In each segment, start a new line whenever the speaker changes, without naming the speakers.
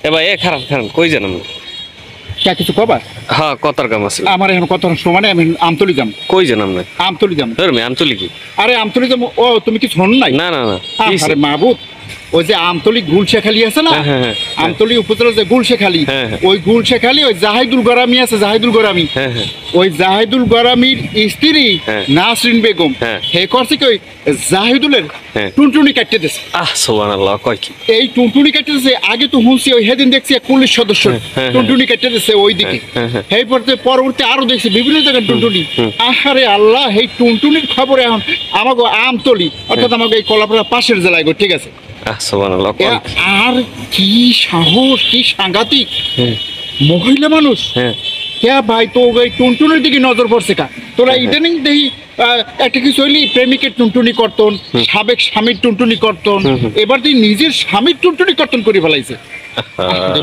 এ ভাই এ খারাপ খারাপ কই জানাম
কে কিছু কবা?
হ্যাঁ কতার কাম আছে
আমার এখন কত সময় আমি আমতলি যাম।
কই জানাম না
আমতলি যাম।
ধরমি আমতলি কি?
আরে আমতলি যাম। ও তুমি কি শোন নাই?
না না না
আরে মাহবুব, ওই যে আমতলি গুলশেখালি আছে না, আমতলি উপজেলার যে গুলশেখালি, ওই গুলশেখালি ওই জাহিদুল গরামি আছে, জাহিদুল গরামি, ওই জাহিদুল গরামির স্ত্রী নাসরিন বেগম হে করছে কি ওই জাহিদুলের টুনটুনি কাটতে দিছে।
সুবহানাল্লাহ, কয় কি
এই টুনটুনি কাটতে দিছে? আগে তো শুনছি ওই সেদিন দেখছি পুলিশ সদস্য টুনটুনি কাটতে দিছে ওই দিকে, এই পরবর্তী আরো দেখছি বিভিন্ন জায়গায় টুনটুনি। আহারে আল্লাহ, এই টুনটুনির খবর এখন আমাকে আমতলি অর্থাৎ আমাকে এই কলাপাড়া পাশের জেলায় গো, ঠিক আছে। আর কি সাহস, কি সাংঘাতিক মহিলা মানুষ। হ্যাঁ ভাই, তো ওই টুনটুনির দিকে নজর পড়ছে কা? তোরা ইদানিং দেখি একটা কিছু হইলি প্রেমিকের টুনটুনি কর্তন, সাবেক স্বামীর টুনটুনি কর্তন, এবার তুই নিজের স্বামীর টুনটুনি কর্তন করে ফেলাইছে।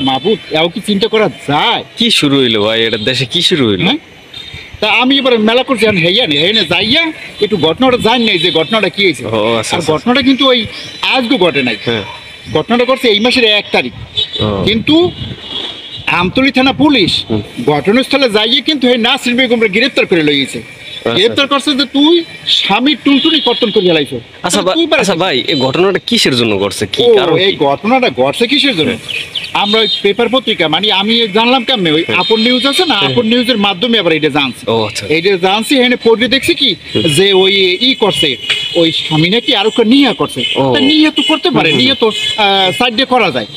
মাহবুব, এও কি চিন্তা করা যায়?
কি শুরু হইলো ভাই, এটা দেশে কি শুরু হইলো?
তা আমি এবার মেলা করছি হেয়া নে যাইয়া একটু ঘটনাটা জানি নাই যে ঘটনাটা কি হয়েছে। আর ঘটনাটা কিন্তু ওই আজকে ঘটে নাই, ঘটনাটা করছে এই মাসের 1 তারিখ। কিন্তু আমতলী থানা পুলিশ ঘটনাস্থলে যাইয়ে কিন্তু এই নাসরিন বেগমকে গ্রেফতার করে লইছে। গ্রেফতার করছে যে তুই স্বামীর টুনটুনি কর্তন করে লাইছো।
আচ্ছা ভাই, এই ঘটনাটা কিসের জন্য ঘটছে? কি কারণ
এই ঘটনাটা ঘটছে কিসের জন্য? আমরা ওই পেপার পত্রিকা মানে আমি জানলাম কেমনে, ওই আপন নিউজ আছে না, আপন নিউজের মাধ্যমে আবার এটা জানছি। এইটা জানছি এখানে পড়ে দেখছি কি যে ওই করছে ওই স্বামী নাকি আরো নিয়া করছে। নিয়ে তো করতে পারে, নিয়ে তো সাইডে করা যায়।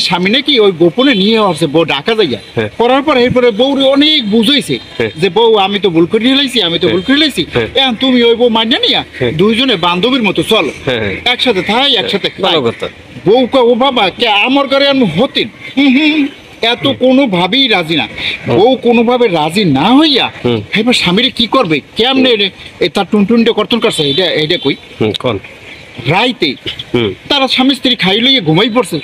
স্বামী নাকি ওই গোপনে নিয়ে আসছে, বউ ডাকা যাইয়া করার পর এরপরে বউ অনেক বুঝাইছে যে বউ আমি তো ভুল করে লাইছি, আমি তো ভুল করে লাইছি, এখন তুমি ওই বউ মানিয়ে নিয়া দুইজনে বান্ধবীর মতো চলো, একসাথে থাই, একসাথে বউ ও বাবা কে আমার ঘরে আমি হতেন এত কোনোভাবেই রাজি না। বউ কোনোভাবে রাজি না হইয়া এবার স্বামীরে কি করবে, কেমনে তার টুনটুনিটা কর্তন করছে এটা কই রাইতে তারা স্বামী স্ত্রী খাই লইয়ে ঘুমাই পড়ছে।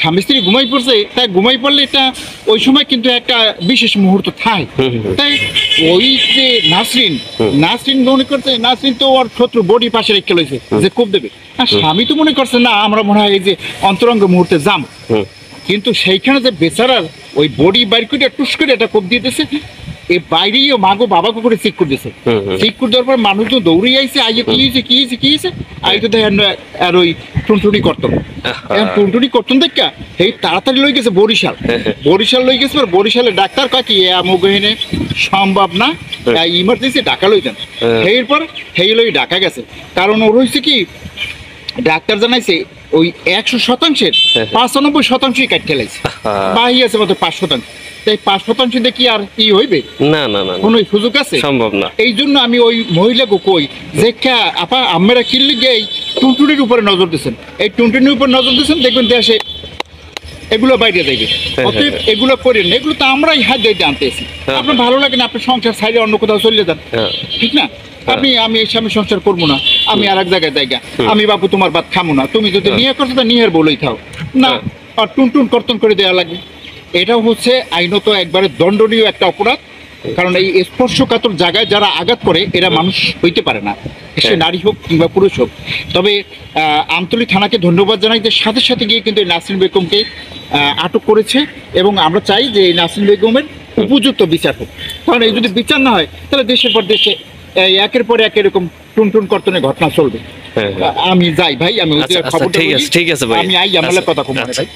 স্বামী স্ত্রী ঘুমাই পড়ছে, তাই ঘুমাই পড়লে এটা ওই সময় কিন্তু একটা বিশেষ মুহূর্ত থাকে। তাই ওই যে নাসরিন মনে করছে নাসরিন তো ওর শত্রু বডি পাশে রেখে লইছে যে কোপ দেবে, আর স্বামী তো মনে করছে না আমরা মনে হয় এই যে অন্তরঙ্গ মুহূর্তে যাম। কিন্তু সেইখানে যে বেচারার ওই বডি বাইর করে টুস করে একটা কোপ দিয়ে দিয়েছে। এই বাইরেও মাগো বাবাকে করে চেক করে দিয়েছে। চেক করে দেওয়ার পর মানুষ তো দৌড়ে আইছে, আইয়ে কি হয়েছে আই তো দেখেন আর ওই টুনটুনি করতাম টুনটুনি করতাম দেখা এই তাড়াতাড়ি লই গেছে বরিশাল লই গেছে। বরিশালে ডাক্তার কাকি এনে সম্ভব না, ইমার্জেন্সি ঢাকা লইতেন। এরপর সেই লই ঢাকা গেছে, কারণ ওর হয়েছে কি ডাক্তার জানাইছে ওই 100%-এর 95%-ই কাটতে লাইছে, বাহি আছে মাত্র 5%। তাই 5% দেখি আর কি হইবে? না না না, কোনো সুযোগ আছে? সম্ভব না। এই জন্য আমি ওই মহিলাকে কই যে আপা আমরা কিনলে গিয়ে টুনটুনির উপরে নজর দিচ্ছেন, এই টুনটুনির উপর নজর দিচ্ছেন, দেখবেন দেশে এগুলো বাইরে যাইবে। অতএব এগুলো করেন, এগুলো তো আমরাই হাত দিয়ে আনতেছি। আপনার ভালো লাগে না, আপনি সংসার সাইডে অন্য কোথাও চলে যান, ঠিক না? আমি এই স্বামী সংসার করবো না, আমি আর এক জায়গায় আমি বাবু তোমার ভাত খামো না, তুমি যদি নিয়ে করছো তা নিয়ের বলেই খাও না, আর টুনটুন কর্তন করে দেওয়া লাগবে। এটাও হচ্ছে আইনত একবারে দণ্ডনীয় একটা অপরাধ। কারণ এই স্পর্শকাতর জায়গায় যারা আঘাত করে এরা মানুষ হইতে পারে না, সে নারী হোক কিংবা পুরুষ হোক। তবে আমতলী থানাকে ধন্যবাদ জানাই যে সাথে সাথে গিয়ে কিন্তু এই নাসরিন বেগমকে আটক করেছে, এবং আমরা চাই যে এই নাসরিন বেগমের উপযুক্ত বিচার হোক। কারণ এই যদি বিচার না হয় তাহলে দেশের পর দেশে একের পর এক এরকম টুনটুন কর্তনের ঘটনা চলবে। আমি যাই ভাই, আমি খবরটা ঠিক আছে ভাই, আমি আই আমলে কথা কম ভাই।